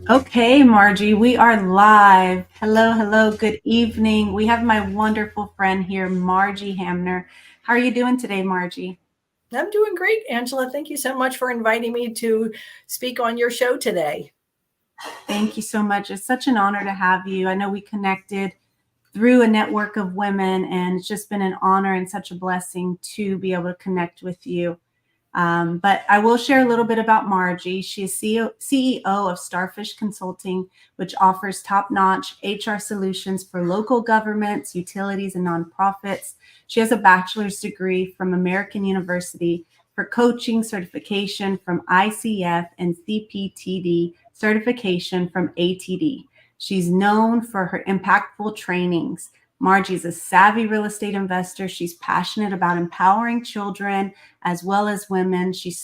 Okay, Margie, we are live. Hello, hello, good evening. We have my wonderful friend here, Margie Hamner. How are you doing today, Margie? I'm doing great, Angela. Thank you so much for inviting me to speak on your show today. Thank you so much. It's such an honor to have you. I know we connected through a network of women, and it's just been an honor and such a blessing to be able to connect with you. But I will share a little bit about Margie. She is CEO of Starfish Consulting, which offers top-notch HR solutions for local governments, utilities, and nonprofits. She has a bachelor's degree from American University for coaching certification from ICF and CPTD certification from ATD. She's known for her impactful trainings. Margie is a savvy real estate investor. She's passionate about empowering children as well as women. She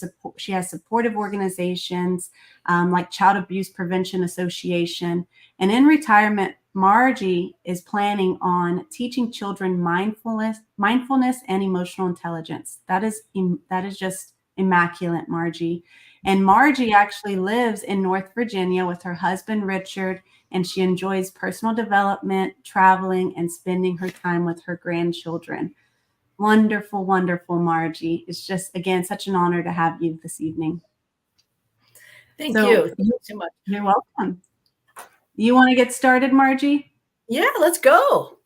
has supportive organizations like Child Abuse Prevention Association. And in retirement, Margie is planning on teaching children mindfulness and emotional intelligence. That is just immaculate, Margie. And Margie actually lives in North Virginia with her husband, Richard, and she enjoys personal development, traveling, and spending her time with her grandchildren. Wonderful, wonderful, Margie. It's just, again, such an honor to have you this evening. Thank So you. Thank you so much. You're welcome. You want to get started, Margie? Yeah, let's go.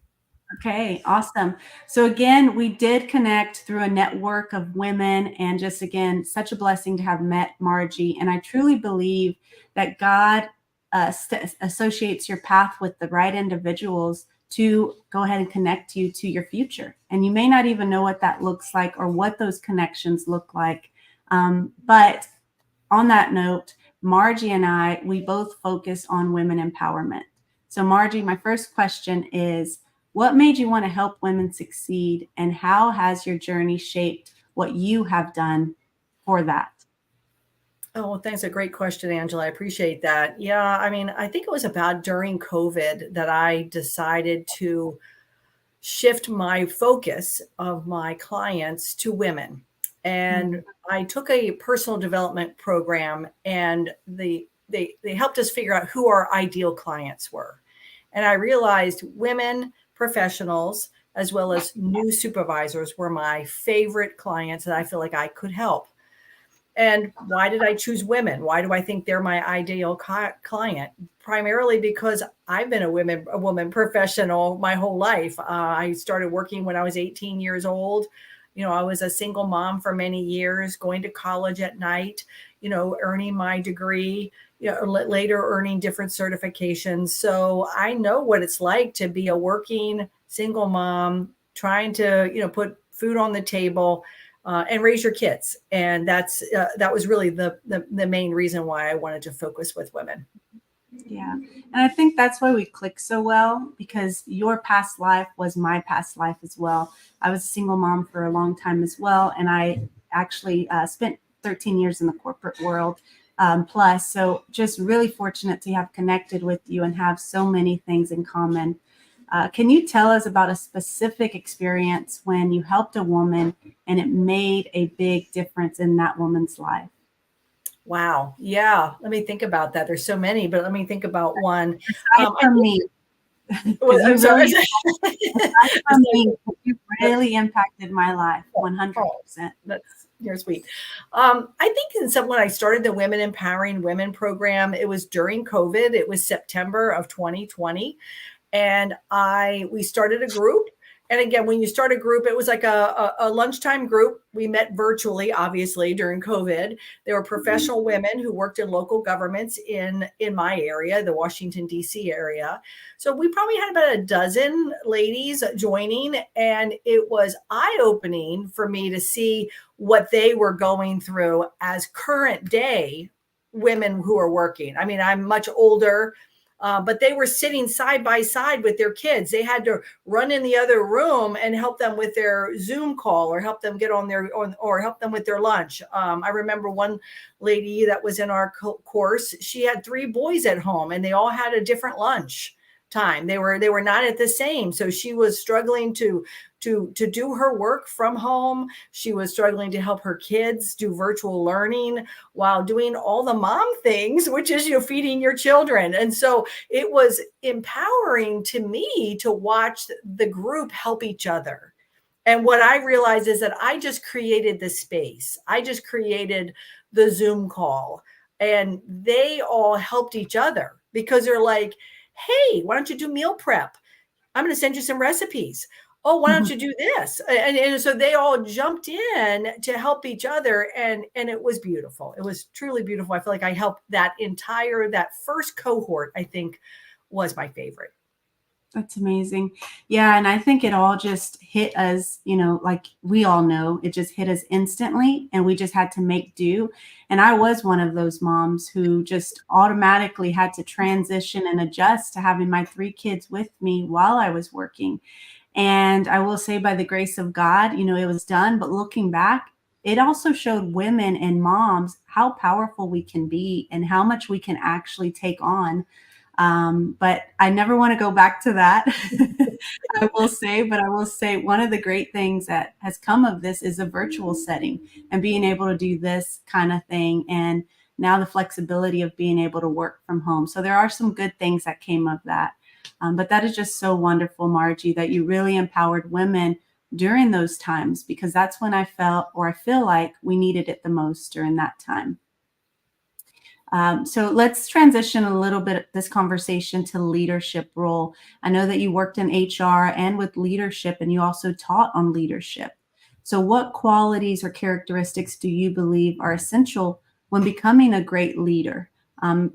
Okay, awesome. So again, we did connect through a network of women, and just again, such a blessing to have met Margie. And I truly believe that God associates your path with the right individuals to go ahead and connect you to your future. And you may not even know what that looks like or what those connections look like. But on that note, Margie and I, we both focus on women empowerment. So Margie, my first question is, what made you want to help women succeed, and how has your journey shaped what you have done for that? Oh, well, thanks. A great question, Angela. I appreciate that. Yeah, I mean, I think it was about during COVID that I decided to shift my focus of my clients to women. And I took a personal development program, and they helped us figure out who our ideal clients were. And I realized women professionals as well as new supervisors were my favorite clients that I feel like I could help. And why did I choose women? Why do I think they're my ideal client? Primarily because I've been a woman professional my whole life. I started working when I was 18 years old. You know, I was a single mom for many years, going to college at night, you know, earning my degree, you know, later earning different certifications. So I know what it's like to be a working single mom, trying to, you know, put food on the table and raise your kids. And that was really the main reason why I wanted to focus with women. Yeah. And I think that's why we click so well, because your past life was my past life as well. I was a single mom for a long time as well. And I actually spent 13 years in the corporate world plus. So just really fortunate to have connected with you and have so many things in common. Can you tell us about a specific experience when you helped a woman and it made a big difference in that woman's life? Wow. Yeah. Let me think about that. There's so many, but let me think about one. Aside I from think, me, well, because I'm you sorry. really, aside from me, you really impacted my life Oh, 100%. that's you're sweet. I think when I started the Women Empowering Women program, it was during COVID. It was September of 2020, and I we started a group. And again, when you start a group, it was like a lunchtime group. We met virtually, obviously, during COVID. There were professional women who worked in local governments in my area, the Washington, D.C. area. So we probably had about a dozen ladies joining, and it was eye-opening for me to see what they were going through as current day women who are working. I mean, I'm much older, but they were sitting side by side with their kids. They had to run in the other room and help them with their Zoom call, or help them get on or help them with their lunch. I remember one lady that was in our course. She had 3 boys at home, and they all had a different lunch. time. They were not at the same. So she was struggling to do her work from home. She was struggling to help her kids do virtual learning while doing all the mom things, which is, feeding your children. And so it was empowering to me to watch the group help each other. And what I realized is that I just created the space. I just created the Zoom call, and they all helped each other because they're like, hey, why don't you do meal prep? I'm going to send you some recipes. Oh, why don't you do this? And so they all jumped in to help each other. And it was beautiful. It was truly beautiful. I feel like I helped that first cohort, I think, was my favorite. That's amazing. Yeah. And I think it all just hit us, like we all know, it just hit us instantly, and we just had to make do. And I was one of those moms who just automatically had to transition and adjust to having my 3 kids with me while I was working. And I will say, by the grace of God, it was done. But looking back, it also showed women and moms how powerful we can be and how much we can actually take on. But I never want to go back to that. I will say one of the great things that has come of this is a virtual setting and being able to do this kind of thing. And now the flexibility of being able to work from home. So there are some good things that came of that. But that is just so wonderful, Margie, that you really empowered women during those times, because that's when I feel like we needed it the most during that time. So let's transition a little bit of this conversation to leadership role. I know that you worked in HR and with leadership, and you also taught on leadership. So what qualities or characteristics do you believe are essential when becoming a great leader,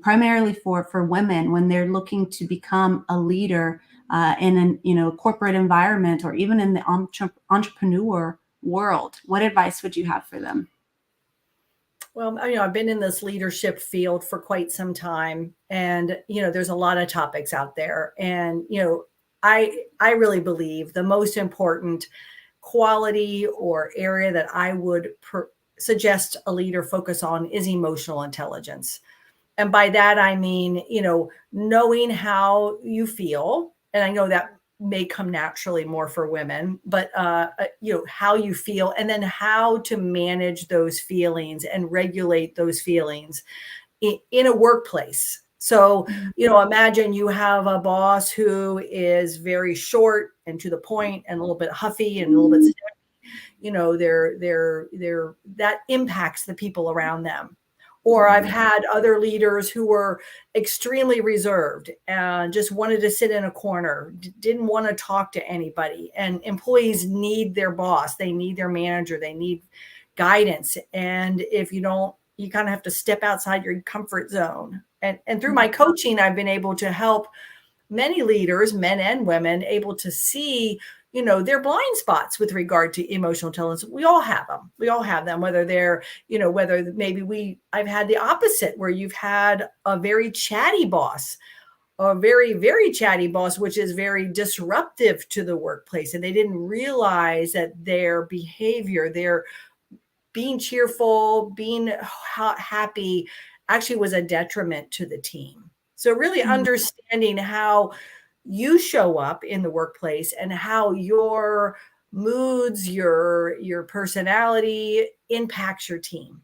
primarily for women when they're looking to become a leader in a corporate environment or even in the entrepreneur world? What advice would you have for them? Well, I've been in this leadership field for quite some time, and there's a lot of topics out there, and I really believe the most important quality or area that I would suggest a leader focus on is emotional intelligence. And by that I mean, knowing how you feel, and I know that may come naturally more for women, but how you feel, and then how to manage those feelings and regulate those feelings in a workplace. So, imagine you have a boss who is very short and to the point and a little bit huffy and a little bit snappy. That impacts the people around them. Or I've had other leaders who were extremely reserved and just wanted to sit in a corner, didn't want to talk to anybody. And employees need their boss, they need their manager, they need guidance. And if you don't, you kind of have to step outside your comfort zone. And through my coaching, I've been able to help many leaders, men and women, able to see their blind spots with regard to emotional intelligence. We all have them, whether they're, whether maybe I've had the opposite, where you've had a very chatty boss, a very, very chatty boss, which is very disruptive to the workplace. And they didn't realize that their behavior, their being cheerful, being happy, actually was a detriment to the team. So really understanding how you show up in the workplace and how your moods, your personality impacts your team.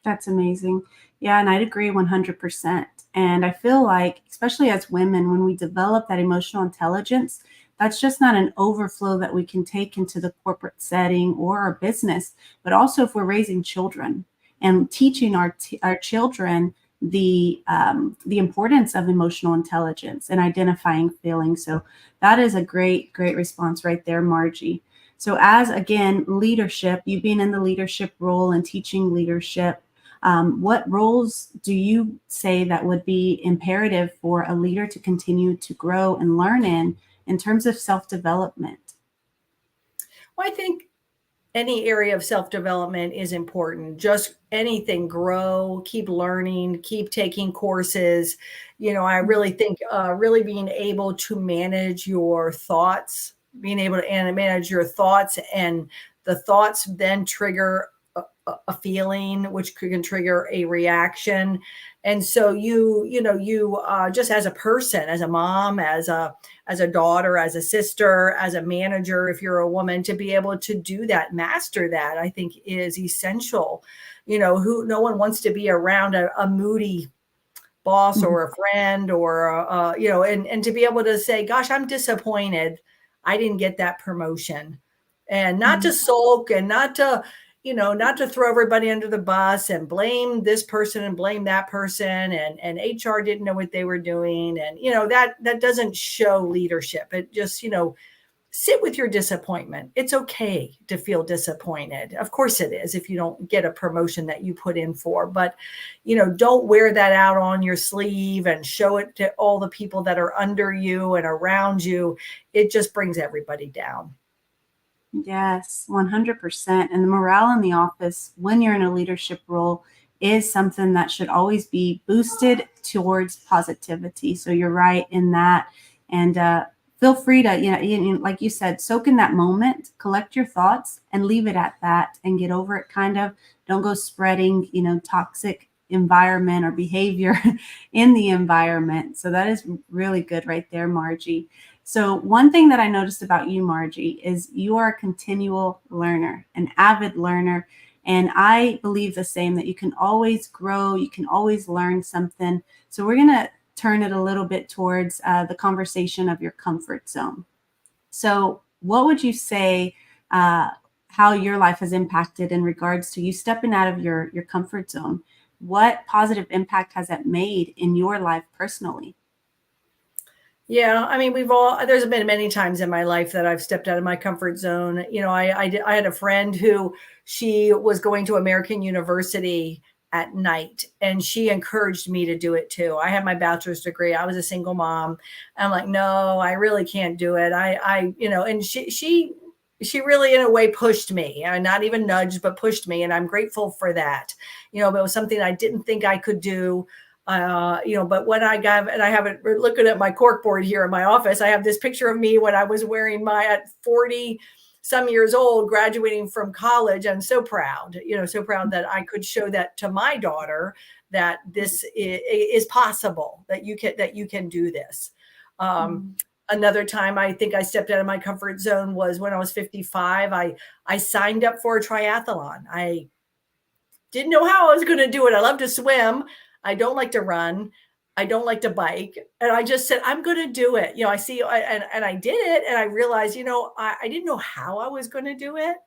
That's amazing. Yeah, and I'd agree 100%. And I feel like, especially as women, when we develop that emotional intelligence, that's just not an overflow that we can take into the corporate setting or our business, but also if we're raising children and teaching our children the importance of emotional intelligence and identifying feelings. So that is a great response right there, Margie. So as, again, leadership, you being in the leadership role and teaching leadership, what roles do you say that would be imperative for a leader to continue to grow and learn in terms of self-development? Well, I think any area of self-development is important. Just anything, grow, keep learning, keep taking courses. I really think really being able to manage your thoughts, being able to manage your thoughts, and the thoughts then trigger a feeling, which can trigger a reaction. And so you just as a person, as a mom, as a daughter, as a sister, as a manager, if you're a woman, to be able to do that, master that, I think is essential. No one wants to be around a moody boss Mhm. or a friend or and to be able to say, gosh, I'm disappointed I didn't get that promotion, and not to Mhm. sulk, and not to throw everybody under the bus and blame this person and blame that person, and HR didn't know what they were doing, and that doesn't show leadership. It just sit with your disappointment. It's okay to feel disappointed. Of course it is if you don't get a promotion that you put in for, but don't wear that out on your sleeve and show it to all the people that are under you and around you. It just brings everybody down. Yes, 100%. And the morale in the office when you're in a leadership role is something that should always be boosted towards positivity. So you're right in that. And feel free to, like you said, soak in that moment, collect your thoughts and leave it at that and get over it kind of. Don't go spreading, toxic environment or behavior in the environment. So that is really good right there, Margie. So one thing that I noticed about you, Margie, is you are a continual learner, an avid learner. And I believe the same, that you can always grow, you can always learn something. So we're going to turn it a little bit towards the conversation of your comfort zone. So what would you say how your life has impacted in regards to you stepping out of your comfort zone? What positive impact has that made in your life personally? Yeah, I mean, there's been many times in my life that I've stepped out of my comfort zone. I had a friend who, she was going to American University at night, and she encouraged me to do it too. I had my bachelor's degree. I was a single mom. I'm like, no, I really can't do it. And she really in a way pushed me, and not even nudged, but pushed me. And I'm grateful for that. But it was something I didn't think I could do. But when I got, and I have it, looking at my cork board here in my office, I have this picture of me when I was wearing at 40 some years old, graduating from college. I'm so proud, so proud that I could show that to my daughter, that this is possible, that you can do this. Mm. Another time I think I stepped out of my comfort zone was when I was 55. I signed up for a triathlon. I didn't know how I was going to do it. I love to swim. I don't like to run. I don't like to bike. And I just said, I'm going to do it. And I did it. And I realized, I didn't know how I was going to do it.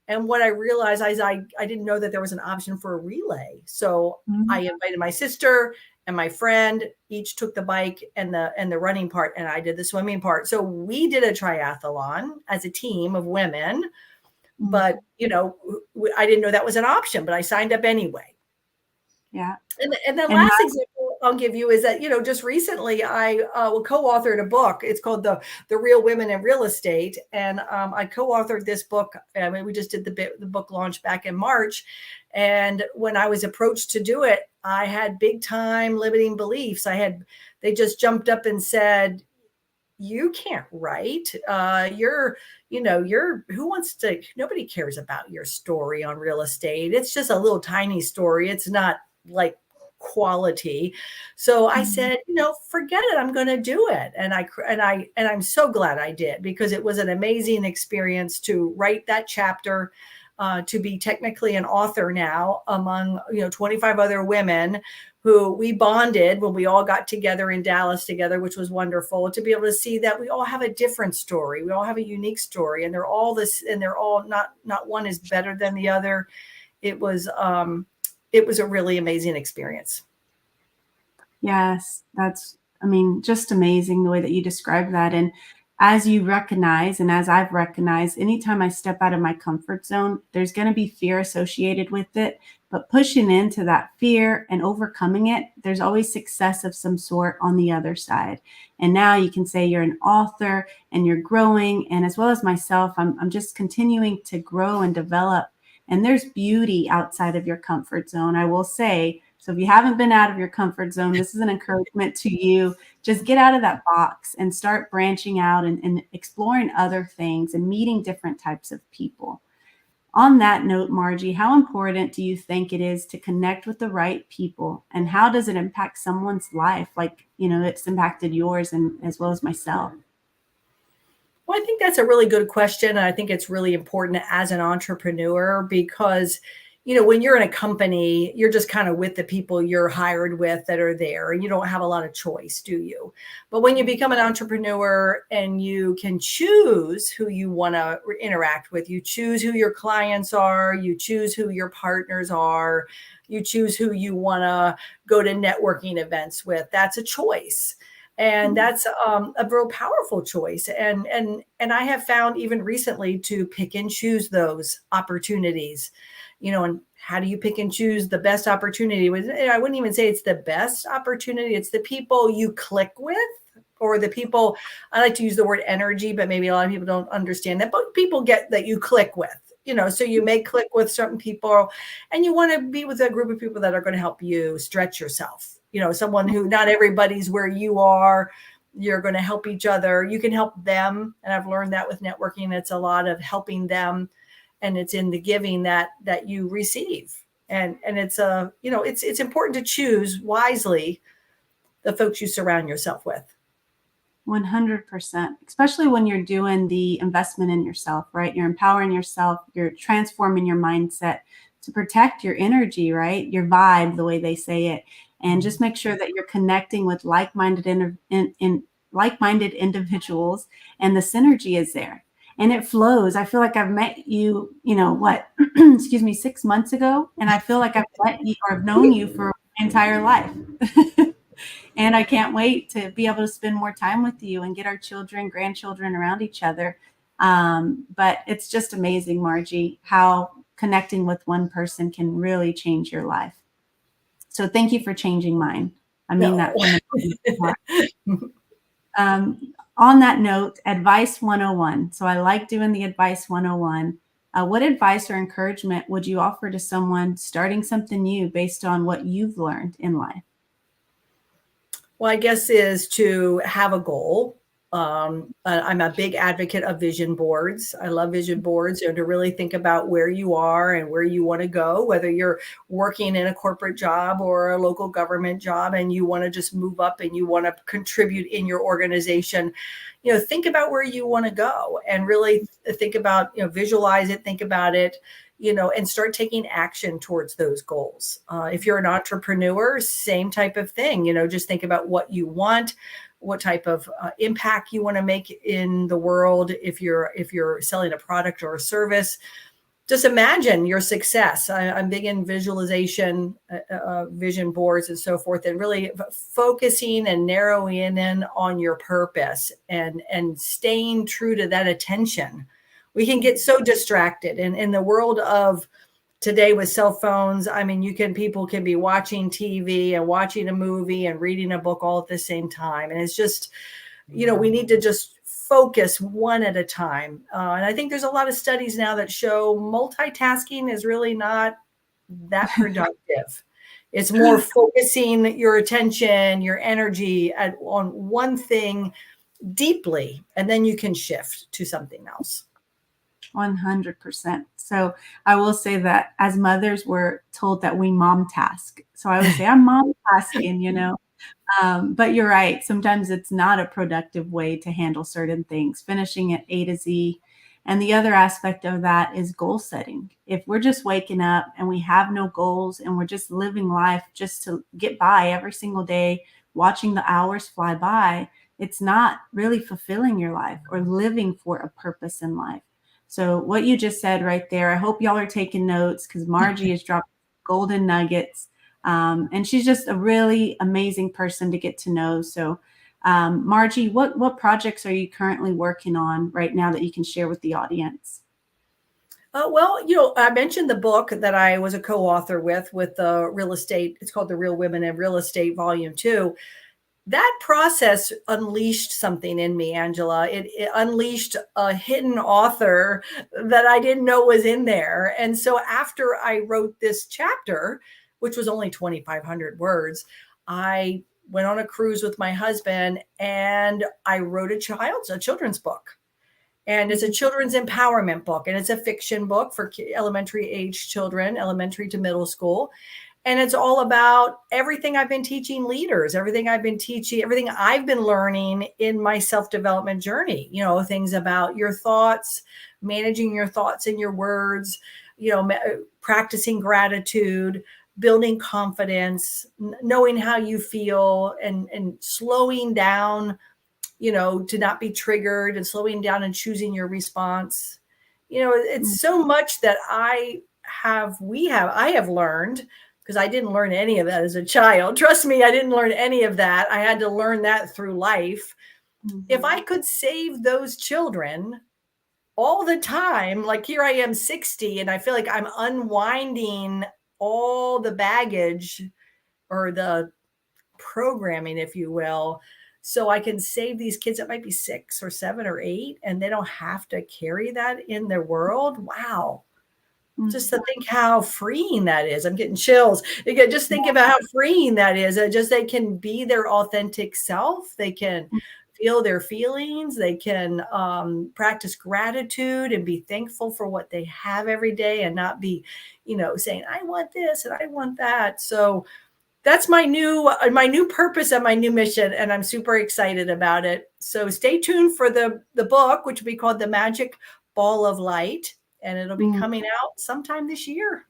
And what I realized is I didn't know that there was an option for a relay. So I Mm. invited my sister and my friend, each took the bike and the running part, and I did the swimming part. So we did a triathlon as a team of women, Mm. but I didn't know that was an option, but I signed up anyway. Yeah. And then And last example I'll give you is that, just recently I co-authored a book. It's called The Real Women in Real Estate. And I co-authored this book. I mean, we just did the book launch back in March. And when I was approached to do it, I had big time limiting beliefs. They just jumped up and said, you can't write. Nobody cares about your story on real estate. It's just a little tiny story. It's not like quality. So I Mhm. said, forget it. I'm going to do it. And I'm so glad I did, because it was an amazing experience to write that chapter, to be technically an author now among, 25 other women who we bonded when we all got together in Dallas together, which was wonderful to be able to see that we all have a different story. We all have a unique story, and they're all not one is better than the other. It was a really amazing experience. Yes, just amazing the way that you describe that. And as you recognize, and as I've recognized, anytime I step out of my comfort zone, there's going to be fear associated with it. But pushing into that fear and overcoming it, there's always success of some sort on the other side. And now you can say you're an author and you're growing. And as well as myself, I'm just continuing to grow and develop. And there's beauty outside of your comfort zone, I will say. So if you haven't been out of your comfort zone, this is an encouragement to you. Just get out of that box and start branching out and exploring other things and meeting different types of people. On that note, Margie, how important do you think it is to connect with the right people, and how does it impact someone's life? Like, it's impacted yours and as well as myself. Well, I think that's a really good question. And I think it's really important as an entrepreneur because, when you're in a company, you're just kind of with the people you're hired with that are there, and you don't have a lot of choice, do you? But when you become an entrepreneur and you can choose who you want to interact with, you choose who your clients are, you choose who your partners are, you choose who you want to go to networking events with. That's a choice, and that's a real powerful choice. And I have found even recently to pick and choose those opportunities. And how do you pick and choose the best opportunity? I wouldn't even say it's the best opportunity. It's the people you click with, or the people, I like to use the word energy, but maybe a lot of people don't understand that, but people get that you click with. So you may click with certain people, and you want to be with a group of people that are going to help you stretch yourself. Someone who, not everybody's where you are. You're going to help each other. You can help them. And I've learned that with networking, it's a lot of helping them, and it's in the giving that you receive. And it's important to choose wisely the folks you surround yourself with. 100%, especially when you're doing the investment in yourself, right? You're empowering yourself, you're transforming your mindset to protect your energy, right? Your vibe, the way they say it, and just make sure that you're connecting with like-minded individuals, and the synergy is there and it flows. I feel like I've met you, excuse me, 6 months ago, and I feel like I've met you or I've known you for my entire life. And I can't wait to be able to spend more time with you and get our children, grandchildren around each other. But it's just amazing, Margie, how connecting with one person can really change your life. So thank you for changing mine. I mean that from the heart. On that note, Advice 101. So I like doing the Advice 101. What advice or encouragement would you offer to someone starting something new based on what you've learned in life? Well, I guess is to have a goal. I'm a big advocate of vision boards. I love vision boards, to really think about where you are and where you want to go, whether you're working in a corporate job or a local government job and you want to just move up and you want to contribute in your organization. Think about where you want to go and really think about, visualize it, think about it, and start taking action towards those goals. If you're an entrepreneur, same type of thing, just think about what you want, what type of impact you want to make in the world. If you're selling a product or a service, just imagine your success. I'm big in visualization, vision boards and so forth, and really focusing and narrowing in on your purpose and staying true to that attention. We can get so distracted, and in the world of today with cell phones, I mean, people can be watching TV and watching a movie and reading a book all at the same time. And it's just, we need to just focus one at a time. And I think there's a lot of studies now that show multitasking is really not that productive. It's more focusing your attention, your energy on one thing deeply, and then you can shift to something else. 100%. So I will say that as mothers, we're told that we mom task. So I would say I'm mom tasking, but you're right. Sometimes it's not a productive way to handle certain things, finishing at A to Z. And the other aspect of that is goal setting. If we're just waking up and we have no goals and we're just living life just to get by every single day, watching the hours fly by, it's not really fulfilling your life or living for a purpose in life. So what you just said right there, I hope y'all are taking notes, because Margie has dropped golden nuggets. And she's just a really amazing person to get to know. So Margie, what projects are you currently working on right now that you can share with the audience? Well, I mentioned the book that I was a co-author with the real estate. It's called The Real Women in Real Estate, Volume 2. That process unleashed something in me, Angela. It unleashed a hidden author that I didn't know was in there. And so after I wrote this chapter, which was only 2,500 words, I went on a cruise with my husband and I wrote a children's book. And it's a children's empowerment book, and it's a fiction book for elementary age children, elementary to middle school. And it's all about everything I've been teaching leaders, everything I've been teaching, everything I've been learning in my self-development journey, things about your thoughts, managing your thoughts and your words, practicing gratitude, building confidence, knowing how you feel, and slowing down, to not be triggered, and slowing down and choosing your response. It's so much that I have learned, because I didn't learn any of that as a child. Trust me, I didn't learn any of that. I had to learn that through life. If I could save those children all the time, like here I am 60, and I feel like I'm unwinding all the baggage or the programming, if you will, so I can save these kids that might be 6 or 7 or 8, and they don't have to carry that in their world. Wow. Just to think how freeing that is. I'm getting chills. Just think about how freeing that is. Just they can be their authentic self. They can feel their feelings. They can practice gratitude and be thankful for what they have every day, and not be, saying, I want this and I want that. So that's my new purpose and my new mission, and I'm super excited about it. So stay tuned for the book, which will be called The Magic Ball of Light, and it'll be coming out sometime this year.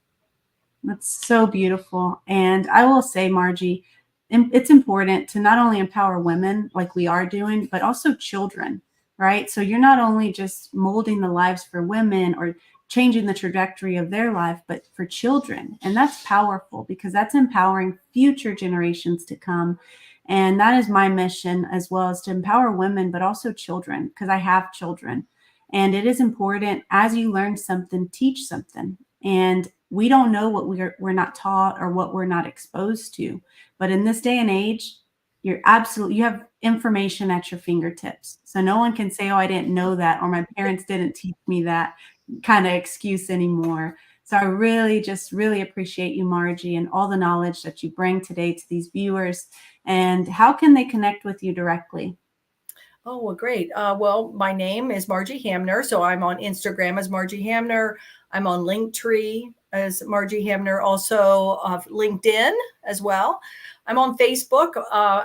That's so beautiful. And I will say, Margie, it's important to not only empower women like we are doing, but also children, right? So you're not only just molding the lives for women or changing the trajectory of their life, but for children. And that's powerful, because that's empowering future generations to come. And that is my mission, as well, as to empower women, but also children, because I have children. And it is important, as you learn something, teach something. And we don't know what we're not taught or what we're not exposed to. But in this day and age, you have information at your fingertips. So no one can say, oh, I didn't know that, or my parents didn't teach me that kind of excuse anymore. So I really appreciate you, Margie, and all the knowledge that you bring today to these viewers. And how can they connect with you directly? Oh, well, great. Well, my name is Margie Hamner. So I'm on Instagram as Margie Hamner. I'm on Linktree as Margie Hamner, also LinkedIn as well. I'm on Facebook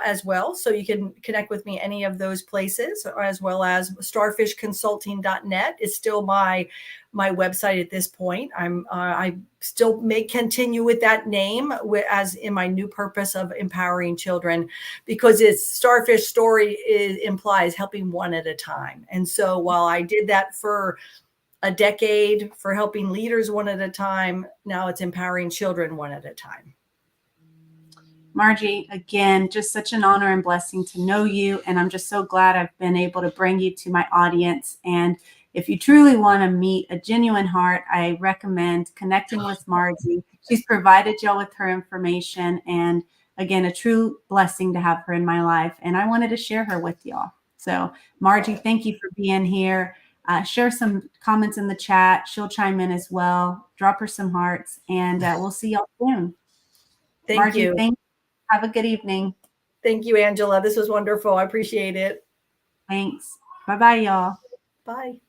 as well. So you can connect with me any of those places, as well as starfishconsulting.net is still my website at this point. I still may continue with that name as in my new purpose of empowering children, because its Starfish story implies helping one at a time. And so while I did that for a decade, for helping leaders one at a time, now it's empowering children one at a time. Margie, again, just such an honor and blessing to know you. And I'm just so glad I've been able to bring you to my audience. And if you truly want to meet a genuine heart, I recommend connecting with Margie. She's provided y'all with her information. And again, a true blessing to have her in my life. And I wanted to share her with y'all. So Margie, thank you for being here. Share some comments in the chat. She'll chime in as well. Drop her some hearts, and we'll see y'all soon. Thank Margie, you. thank you. Have a good evening. Thank you, Angela. This was wonderful. I appreciate it. Thanks. Bye-bye, y'all. Bye.